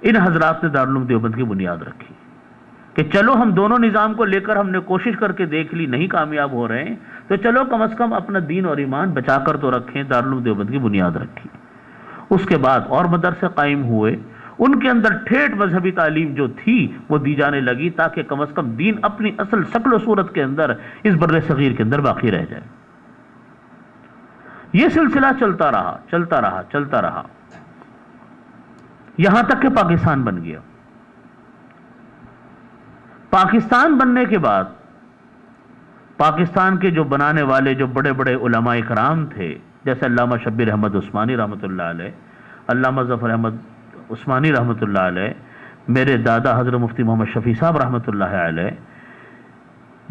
ان حضرات نے دارالعلوم دیوبند کی بنیاد رکھی کہ چلو ہم دونوں نظام کو لے کر ہم نے کوشش کر کے دیکھ لی، نہیں کامیاب ہو رہے ہیں، تو چلو کم از کم اپنا دین اور ایمان بچا کر تو رکھیں، دارالعلوم دیوبند کی بنیاد رکھی۔ اس کے بعد اور مدرسے قائم ہوئے، ان کے اندر ٹھیٹھ مذہبی تعلیم جو تھی وہ دی جانے لگی تاکہ کم از کم دین اپنی اصل شکل و صورت کے اندر اس بر صغیر کے اندر باقی رہ جائے۔ یہ سلسلہ چلتا رہا چلتا رہا چلتا رہا، یہاں تک کہ پاکستان بن گیا۔ پاکستان بننے کے بعد پاکستان کے جو بنانے والے جو بڑے بڑے علماء کرام تھے، جیسے علامہ شبیر احمد عثمانی رحمۃ اللہ علیہ، علامہ ظفر احمد عثمانی رحمۃ اللہ علیہ، میرے دادا حضرت مفتی محمد شفیع صاحب رحمۃ اللہ علیہ،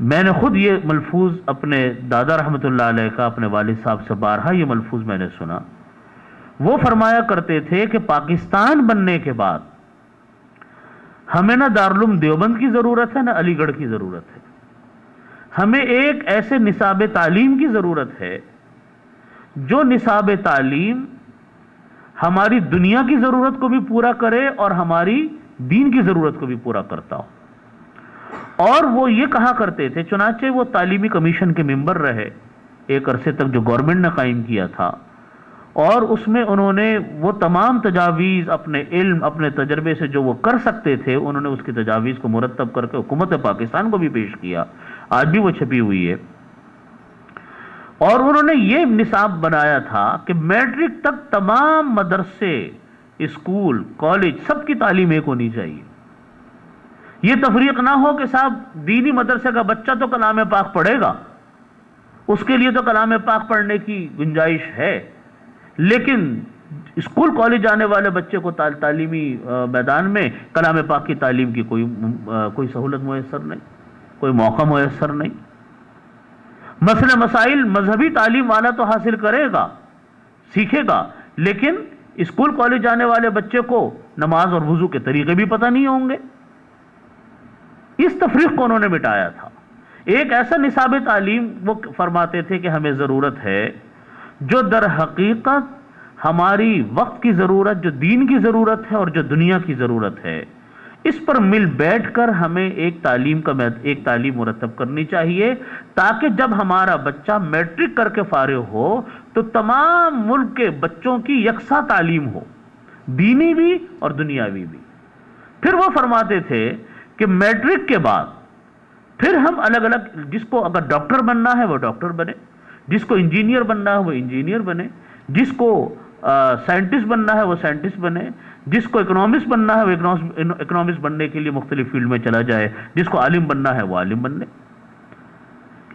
میں نے خود یہ ملفوظ اپنے دادا رحمۃ اللہ علیہ کا اپنے والد صاحب سے بارہا یہ ملفوظ میں نے سنا۔ وہ فرمایا کرتے تھے کہ پاکستان بننے کے بعد ہمیں نہ دارالعلوم دیوبند کی ضرورت ہے، نہ علی گڑھ کی ضرورت ہے، ہمیں ایک ایسے نصاب تعلیم کی ضرورت ہے جو نصاب تعلیم ہماری دنیا کی ضرورت کو بھی پورا کرے اور ہماری دین کی ضرورت کو بھی پورا کرتا ہو۔ اور وہ یہ کہا کرتے تھے، چنانچہ وہ تعلیمی کمیشن کے ممبر رہے ایک عرصے تک جو گورنمنٹ نے قائم کیا تھا، اور اس میں انہوں نے وہ تمام تجاویز اپنے علم اپنے تجربے سے جو وہ کر سکتے تھے، انہوں نے اس کی تجاویز کو مرتب کر کے حکومت پاکستان کو بھی پیش کیا، آج بھی وہ چھپی ہوئی ہے۔ اور انہوں نے یہ نصاب بنایا تھا کہ میٹرک تک تمام مدرسے، اسکول، کالج سب کی تعلیم ایک ہونی چاہیے۔ یہ تفریق نہ ہو کہ صاحب دینی مدرسے کا بچہ تو کلام پاک پڑھے گا، اس کے لیے تو کلام پاک پڑھنے کی گنجائش ہے، لیکن اسکول کالج جانے والے بچے کو تعلیمی میدان میں کلام پاک کی تعلیم کی کوئی سہولت میسر نہیں، کوئی موقع میسر نہیں۔ مسئلہ مسائل مذہبی تعلیم والا تو حاصل کرے گا، سیکھے گا، لیکن اسکول کالج جانے والے بچے کو نماز اور وضو کے طریقے بھی پتہ نہیں ہوں گے۔ اس تفریق کو انہوں نے مٹایا تھا۔ ایک ایسا نصاب تعلیم وہ فرماتے تھے کہ ہمیں ضرورت ہے جو در حقیقت ہماری وقت کی ضرورت، جو دین کی ضرورت ہے اور جو دنیا کی ضرورت ہے، اس پر مل بیٹھ کر ہمیں ایک تعلیم مرتب کرنی چاہیے، تاکہ جب ہمارا بچہ میٹرک کر کے فارغ ہو تو تمام ملک کے بچوں کی یکساں تعلیم ہو، دینی بھی اور دنیاوی بھی۔ پھر وہ فرماتے تھے کہ میٹرک کے بعد پھر ہم الگ الگ، جس کو اگر ڈاکٹر بننا ہے وہ ڈاکٹر بنے، جس کو انجینئر بننا ہے وہ انجینئر بنے، جس کو سائنٹسٹ بننا ہے وہ سائنٹسٹ بنے، جس کو اکنامسٹ بننا ہے وہ اکنامسٹ بننے کے لیے مختلف فیلڈ میں چلا جائے، جس کو عالم بننا ہے وہ عالم بن لے،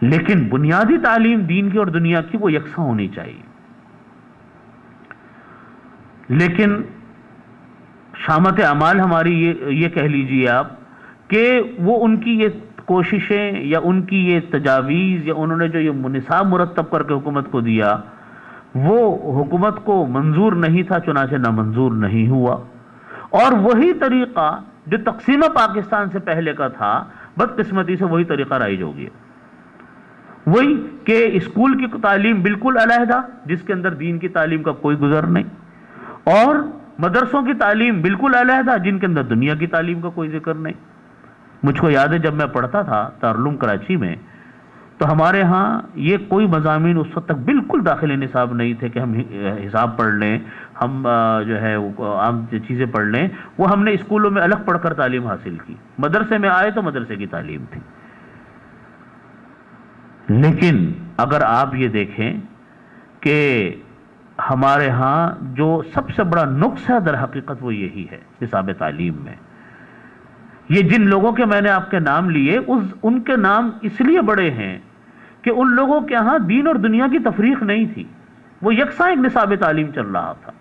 لیکن بنیادی تعلیم دین کی اور دنیا کی وہ یکساں ہونی چاہیے۔ لیکن شامت اعمال ہماری یہ کہہ لیجئے آپ کہ وہ ان کی یہ کوششیں یا ان کی یہ تجاویز یا انہوں نے جو یہ نصاب مرتب کر کے حکومت کو دیا وہ حکومت کو منظور نہیں تھا، چنانچہ نامنظور نہیں ہوا۔ اور وہی طریقہ جو تقسیم پاکستان سے پہلے کا تھا، بدقسمتی سے وہی طریقہ رائج ہو گیا، وہی کہ اسکول کی تعلیم بالکل علیحدہ جس کے اندر دین کی تعلیم کا کوئی گزر نہیں، اور مدرسوں کی تعلیم بالکل علیحدہ جن کے اندر دنیا کی تعلیم کا کوئی ذکر نہیں۔ مجھ کو یاد ہے جب میں پڑھتا تھا دارالعلوم کراچی میں، تو ہمارے ہاں یہ کوئی مضامین اس وقت تک بالکل داخلی نصاب نہیں تھے کہ ہم حساب پڑھ لیں، ہم جو ہے عام چیزیں پڑھ لیں، وہ ہم نے اسکولوں میں الگ پڑھ کر تعلیم حاصل کی، مدرسے میں آئے تو مدرسے کی تعلیم تھی۔ لیکن اگر آپ یہ دیکھیں کہ ہمارے ہاں جو سب سے بڑا نقص ہے در حقیقت وہ یہی ہے نصاب تعلیم میں۔ یہ جن لوگوں کے میں نے آپ کے نام لیے ان کے نام اس لیے بڑے ہیں کہ ان لوگوں کے ہاں دین اور دنیا کی تفریق نہیں تھی، وہ یکساں ایک نصاب تعلیم چل رہا تھا۔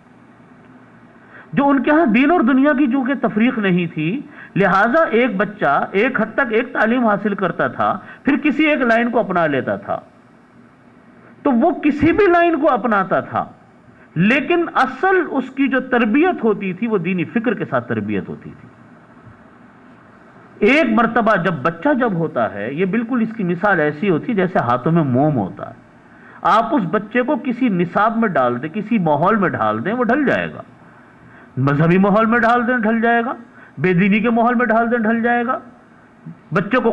جو ان کے ہاں دین اور دنیا کی جو کہ تفریق نہیں تھی، لہٰذا ایک بچہ ایک حد تک ایک تعلیم حاصل کرتا تھا، پھر کسی ایک لائن کو اپنا لیتا تھا، تو وہ کسی بھی لائن کو اپناتا تھا، لیکن اصل اس کی جو تربیت ہوتی تھی وہ دینی فکر کے ساتھ تربیت ہوتی تھی۔ ایک مرتبہ بچہ جب ہوتا ہے، یہ بالکل اس کی مثال ایسی ہوتی ہے جیسے ہاتھوں میں موم ہوتا ہے، آپ اس بچے کو کسی نصاب میں ڈال دیں، کسی ماحول میں ڈال دیں، وہ ڈھل جائے گا، مذہبی ماحول میں ڈھل جائے گا، بے دینی کے ماحول میں ڈھل جائے گا، بچے کو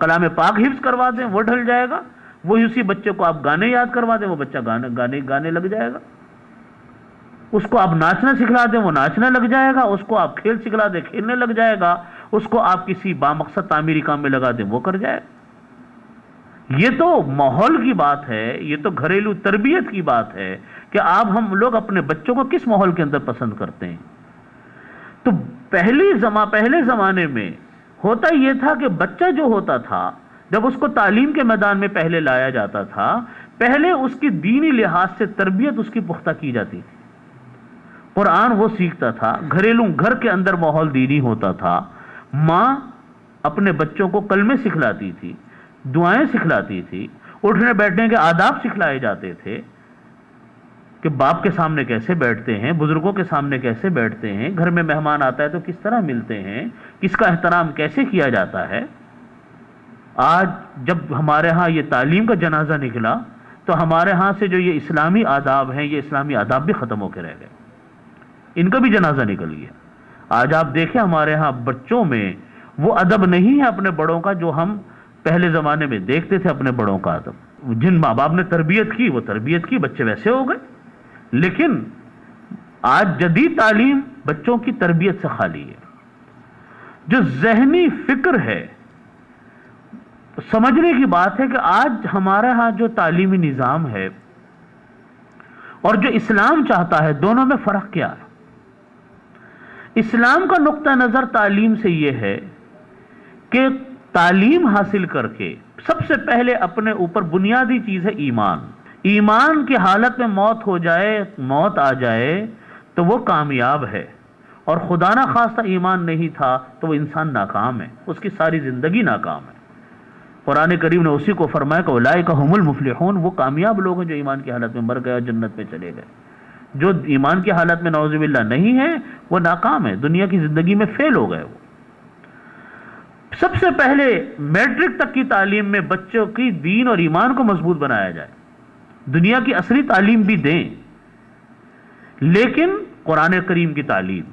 کلام پاک حفظ کروا دیں وہ ڈھل جائے گا، وہی اسی بچے کو آپ گانے یاد کروا دیں وہ بچہ گانے لگ جائے گا، اس کو آپ ناچنا سکھلا دیں وہ ناچنے لگ جائے گا، اس کو آپ کھیل سکھلا دیں کھیلنے لگ جائے گا، اس کو آپ کسی بامقصد تعمیری کام میں لگا دیں وہ کر جائے گا۔ یہ تو ماحول کی بات ہے، یہ تو گھریلو تربیت کی بات ہے کہ ہم لوگ اپنے بچوں کو کس ماحول کے اندر پسند کرتے ہیں۔ تو پہلے زمانے میں ہوتا یہ تھا کہ بچہ جو ہوتا تھا جب اس کو تعلیم کے میدان میں پہلے لایا جاتا تھا، پہلے اس کی دینی لحاظ سے تربیت اس کی پختہ کی جاتی تھی، قرآن وہ سیکھتا تھا، گھر کے اندر ماحول دینی ہوتا تھا، ماں اپنے بچوں کو کلمے سکھلاتی تھی، دعائیں سکھلاتی تھی، اٹھنے بیٹھنے کے آداب سکھلائے جاتے تھے کہ باپ کے سامنے کیسے بیٹھتے ہیں، بزرگوں کے سامنے کیسے بیٹھتے ہیں، گھر میں مہمان آتا ہے تو کس طرح ملتے ہیں، کس کا احترام کیسے کیا جاتا ہے۔ آج جب ہمارے ہاں یہ تعلیم کا جنازہ نکلا تو ہمارے ہاں سے جو یہ اسلامی آداب ہیں یہ اسلامی آداب بھی ختم ہو کے رہ گئے، ان کا بھی جنازہ نکل گیا۔ آج آپ دیکھیں ہمارے ہاں بچوں میں وہ ادب نہیں ہے اپنے بڑوں کا جو ہم پہلے زمانے میں دیکھتے تھے، اپنے بڑوں کا ادب۔ جن ماں باپ نے تربیت کی وہ تربیت کی، بچے ویسے ہو گئے، لیکن آج جدید تعلیم بچوں کی تربیت سے خالی ہے۔ جو ذہنی فکر ہے، سمجھنے کی بات ہے کہ آج ہمارے ہاں جو تعلیمی نظام ہے اور جو اسلام چاہتا ہے دونوں میں فرق کیا ہے۔ اسلام کا نقطہ نظر تعلیم سے یہ ہے کہ تعلیم حاصل کر کے سب سے پہلے اپنے اوپر بنیادی چیز ہے ایمان کی حالت میں موت آ جائے تو وہ کامیاب ہے، اور خدا نہ خواستہ ایمان نہیں تھا تو وہ انسان ناکام ہے، اس کی ساری زندگی ناکام ہے۔ قرآن کریم نے اسی کو فرمایا کہ اولئک هم المفلحون، وہ کامیاب لوگ ہیں جو ایمان کی حالت میں مر گئے اور جنت میں چلے گئے۔ جو ایمان کی حالت میں نعوذ باللہ نہیں ہے وہ ناکام ہے، دنیا کی زندگی میں فیل ہو گئے۔ وہ سب سے پہلے میٹرک تک کی تعلیم میں بچوں کی دین اور ایمان کو مضبوط بنایا جائے، دنیا کی اصلی تعلیم بھی دیں لیکن قرآن کریم کی تعلیم،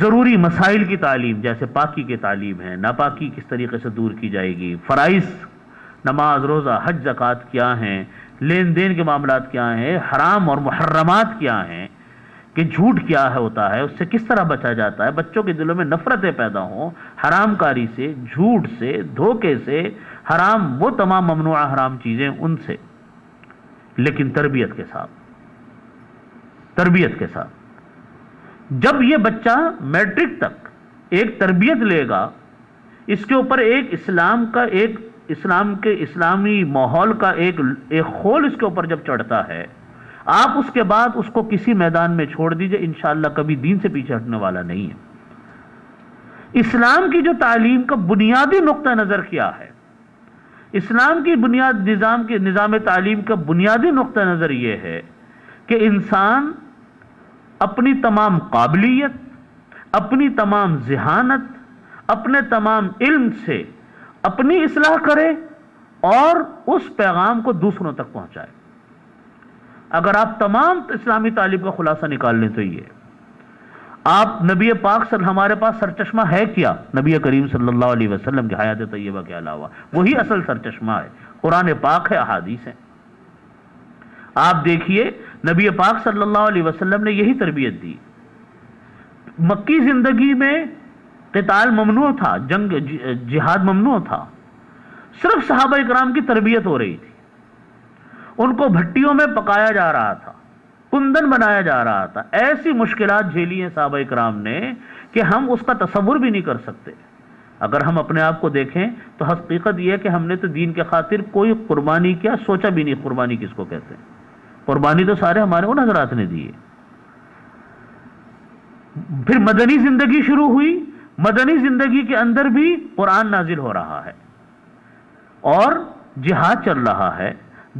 ضروری مسائل کی تعلیم جیسے پاکی کی تعلیم ہے، ناپاکی کس طریقے سے دور کی جائے گی، فرائض نماز روزہ حج زکوٰۃ کیا ہیں، لین دین کے معاملات کیا ہیں، حرام اور محرمات کیا ہیں، کہ جھوٹ کیا ہوتا ہے، اس سے کس طرح بچا جاتا ہے، بچوں کے دلوں میں نفرتیں پیدا ہوں حرام کاری سے، جھوٹ سے، دھوکے سے، حرام وہ تمام ممنوع حرام چیزیں ان سے، لیکن تربیت کے ساتھ۔ جب یہ بچہ میٹرک تک ایک تربیت لے گا، اس کے اوپر ایک اسلامی ماحول کا ایک خول اس کے اوپر جب چڑھتا ہے، آپ اس کے بعد اس کو کسی میدان میں چھوڑ دیجئے، انشاءاللہ کبھی دین سے پیچھے ہٹنے والا نہیں ہے۔ اسلام کی جو تعلیم کا بنیادی نقطہ نظر کیا ہے، اسلام کی نظام تعلیم کا بنیادی نقطہ نظر یہ ہے کہ انسان اپنی تمام قابلیت، اپنی تمام ذہانت، اپنے تمام علم سے اپنی اصلاح کرے اور اس پیغام کو دوسروں تک پہنچائے۔ اگر آپ تمام اسلامی تعلیم کا خلاصہ نکال لیں تو یہ آپ نبی پاک ہمارے پاس سرچشمہ ہے کیا؟ نبی کریم صلی اللہ علیہ وسلم کی حیات طیبہ کے علاوہ وہی اصل سرچشمہ ہے، قرآن پاک ہے، احادیث ہیں۔ آپ دیکھیے نبی پاک صلی اللہ علیہ وسلم نے یہی تربیت دی۔ مکی زندگی میں قتال ممنوع تھا، جہاد ممنوع تھا، صرف صحابہ اکرام کی تربیت ہو رہی تھی، ان کو بھٹیوں میں پکایا جا رہا تھا، کندن بنایا جا رہا تھا، ایسی مشکلات جھیلی ہیں صحابہ اکرام نے کہ ہم اس کا تصور بھی نہیں کر سکتے۔ اگر ہم اپنے آپ کو دیکھیں تو حقیقت یہ ہے کہ ہم نے تو دین کے خاطر کوئی قربانی کیا، سوچا بھی نہیں قربانی کس کو کہتے ہیں۔ قربانی تو سارے ہمارے ان حضرات نے دی ہے۔ پھر مدنی زندگی شروع ہوئی، مدنی زندگی کے اندر بھی قرآن نازل ہو رہا ہے اور جہاد چل رہا ہے،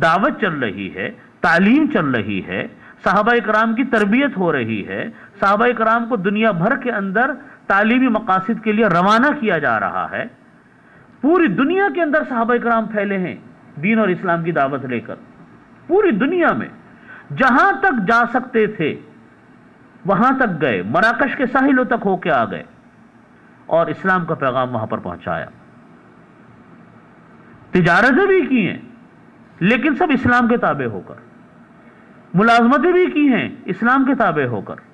دعوت چل رہی ہے، تعلیم چل رہی ہے، صحابہ اکرام کی تربیت ہو رہی ہے، صحابہ اکرام کو دنیا بھر کے اندر تعلیمی مقاصد کے لیے روانہ کیا جا رہا ہے۔ پوری دنیا کے اندر صحابہ اکرام پھیلے ہیں دین اور اسلام کی دعوت لے کر، پوری دنیا میں جہاں تک جا سکتے تھے وہاں تک گئے، مراکش کے ساحلوں تک ہو کے آ گئے اور اسلام کا پیغام وہاں پر پہنچایا۔ تجارتیں بھی کی ہیں لیکن سب اسلام کے تابع ہو کر، ملازمتیں بھی کی ہیں اسلام کے تابع ہو کر۔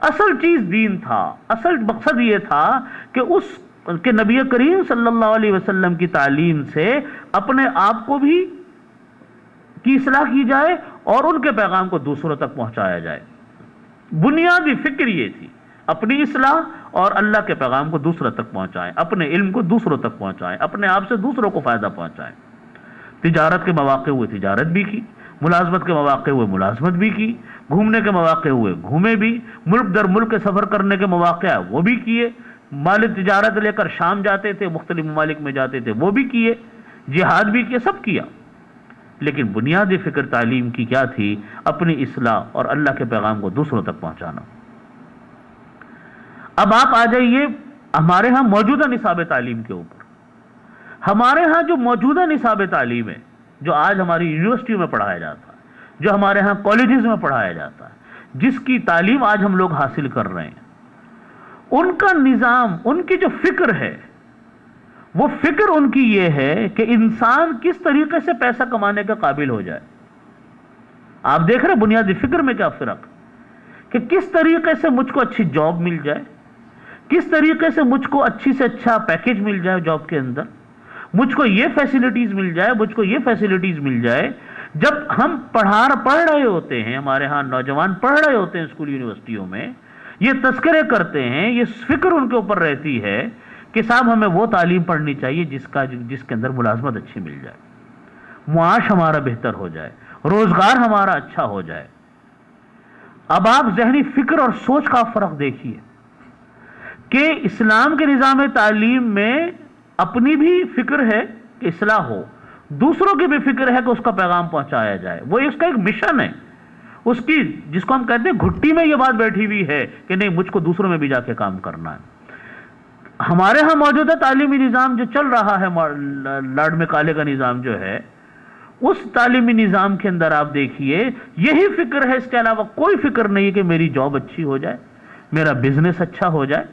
اصل چیز دین تھا، اصل مقصد یہ تھا کہ نبی کریم صلی اللہ علیہ وسلم کی تعلیم سے اپنے آپ کو بھی کی اصلاح کی جائے اور ان کے پیغام کو دوسروں تک پہنچایا جائے۔ بنیادی فکر یہ تھی، اپنی اصلاح اور اللہ کے پیغام کو دوسروں تک پہنچائیں، اپنے علم کو دوسروں تک پہنچائیں، اپنے آپ سے دوسروں کو فائدہ پہنچائیں۔ تجارت کے مواقع ہوئے تجارت بھی کی، ملازمت کے مواقع ہوئے ملازمت بھی کی، گھومنے کے مواقع ہوئے گھومے بھی، ملک در ملک کے سفر کرنے کے مواقع وہ بھی کیے، مال تجارت لے کر شام جاتے تھے، مختلف ممالک میں جاتے تھے وہ بھی کیے، جہاد بھی کیا، سب کیا۔ لیکن بنیادی فکر تعلیم کی کیا تھی؟ اپنی اصلاح اور اللہ کے پیغام کو دوسروں تک پہنچانا۔ اب آپ آ جائیے ہمارے ہاں موجودہ نصاب تعلیم کے اوپر۔ ہمارے ہاں جو موجودہ نصاب تعلیم ہے، جو آج ہماری یونیورسٹیوں میں پڑھایا جاتا ہے، جو ہمارے ہاں کالجز میں پڑھایا جاتا ہے، جس کی تعلیم آج ہم لوگ حاصل کر رہے ہیں، ان کا نظام، ان کی جو فکر ہے، وہ فکر ان کی یہ ہے کہ انسان کس طریقے سے پیسہ کمانے کا قابل ہو جائے۔ آپ دیکھ رہے بنیادی فکر میں کیا فرق، کہ کس طریقے سے مجھ کو اچھی جاب مل جائے، کس طریقے سے مجھ کو اچھی سے اچھا پیکیج مل جائے جاب کے اندر، مجھ کو یہ فیسلٹیز مل جائے، مجھ کو یہ فیسلٹیز مل جائے۔ جب ہم پڑھ رہے ہوتے ہیں، ہمارے ہاں نوجوان پڑھ رہے ہوتے ہیں اسکول یونیورسٹیوں میں، یہ تذکرے کرتے ہیں، یہ فکر ان کے اوپر رہتی ہے کہ صاحب ہمیں وہ تعلیم پڑھنی چاہیے جس کے اندر ملازمت اچھی مل جائے، معاش ہمارا بہتر ہو جائے، روزگار ہمارا اچھا ہو جائے۔ اب آپ ذہنی فکر اور سوچ کا فرق دیکھیے کہ اسلام کے نظام تعلیم میں اپنی بھی فکر ہے کہ اصلاح ہو، دوسروں کی بھی فکر ہے کہ اس کا پیغام پہنچایا جائے، وہ اس کا ایک مشن ہے، اس کی جس کو ہم کہتے ہیں گھٹی میں یہ بات بیٹھی ہوئی ہے کہ نہیں مجھ کو دوسروں میں بھی جا کے کام کرنا ہے۔ ہمارے ہاں موجودہ تعلیمی نظام جو چل رہا ہے، لارڈ میکالے کا نظام جو ہے، اس تعلیمی نظام کے اندر آپ دیکھیے یہی فکر ہے، اس کے علاوہ کوئی فکر نہیں ہے کہ میری جاب اچھی ہو جائے، میرا بزنس اچھا ہو جائے،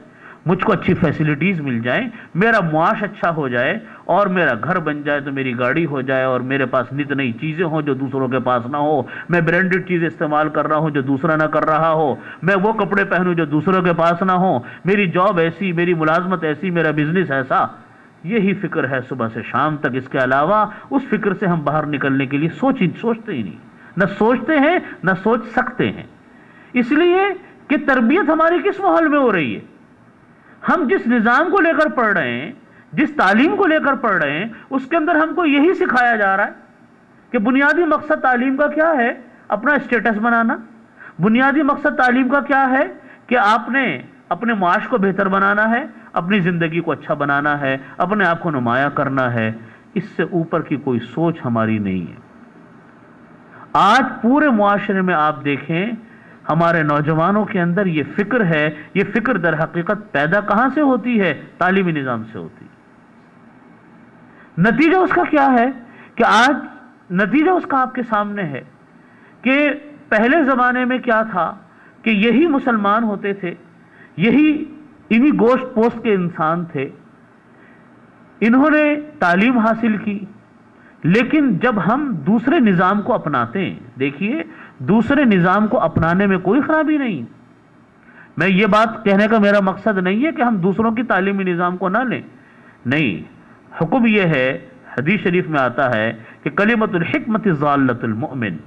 مجھ کو اچھی فیسلٹیز مل جائیں، میرا معاش اچھا ہو جائے اور میرا گھر بن جائے تو میری گاڑی ہو جائے اور میرے پاس نت نئی چیزیں ہوں جو دوسروں کے پاس نہ ہو، میں برانڈڈ چیزیں استعمال کر رہا ہوں جو دوسرا نہ کر رہا ہو، میں وہ کپڑے پہنوں جو دوسروں کے پاس نہ ہو، میری جاب ایسی، میری ملازمت ایسی، میرا بزنس ایسا۔ یہی فکر ہے صبح سے شام تک۔ اس کے علاوہ اس فکر سے ہم باہر نکلنے کے لیے سوچتے ہی نہیں، نہ سوچتے ہیں نہ سوچ سکتے ہیں، اس لیے کہ تربیت ہماری کس ماحول میں ہو رہی ہے؟ ہم جس نظام کو لے کر پڑھ رہے ہیں، جس تعلیم کو لے کر پڑھ رہے ہیں، اس کے اندر ہم کو یہی سکھایا جا رہا ہے کہ بنیادی مقصد تعلیم کا کیا ہے؟ اپنا اسٹیٹس بنانا۔ بنیادی مقصد تعلیم کا کیا ہے؟ کہ آپ نے اپنے معاش کو بہتر بنانا ہے، اپنی زندگی کو اچھا بنانا ہے، اپنے آپ کو نمایاں کرنا ہے۔ اس سے اوپر کی کوئی سوچ ہماری نہیں ہے۔ آج پورے معاشرے میں آپ دیکھیں ہمارے نوجوانوں کے اندر یہ فکر ہے، یہ فکر در حقیقت پیدا کہاں سے ہوتی ہے؟ تعلیمی نظام سے ہوتی ہے۔ نتیجہ اس کا کیا ہے کہ آج نتیجہ اس کا آپ کے سامنے ہے کہ پہلے زمانے میں کیا تھا کہ یہی مسلمان ہوتے تھے، یہی انہی گوشت پوست کے انسان تھے، انہوں نے تعلیم حاصل کی، لیکن جب ہم دوسرے نظام کو اپناتے ہیں، دیکھیے دوسرے نظام کو اپنانے میں کوئی خرابی نہیں، میں یہ بات کہنے کا میرا مقصد نہیں ہے کہ ہم دوسروں کی تعلیمی نظام کو نہ لیں، نہیں، حکم یہ ہے، حدیث شریف میں آتا ہے کہ کلمۃ الحکمت ضالۃ المؤمن،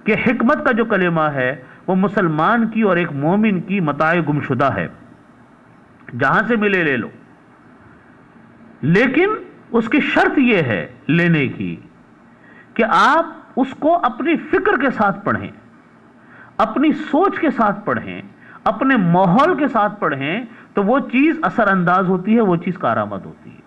کہ حکمت کا جو کلمہ ہے وہ مسلمان کی اور ایک مومن کی متاع گمشدہ ہے، جہاں سے ملے لے لو، لیکن اس کی شرط یہ ہے لینے کی کہ آپ اس کو اپنی فکر کے ساتھ پڑھیں، اپنی سوچ کے ساتھ پڑھیں، اپنے ماحول کے ساتھ پڑھیں، تو وہ چیز اثر انداز ہوتی ہے، وہ چیز کارآمد ہوتی ہے۔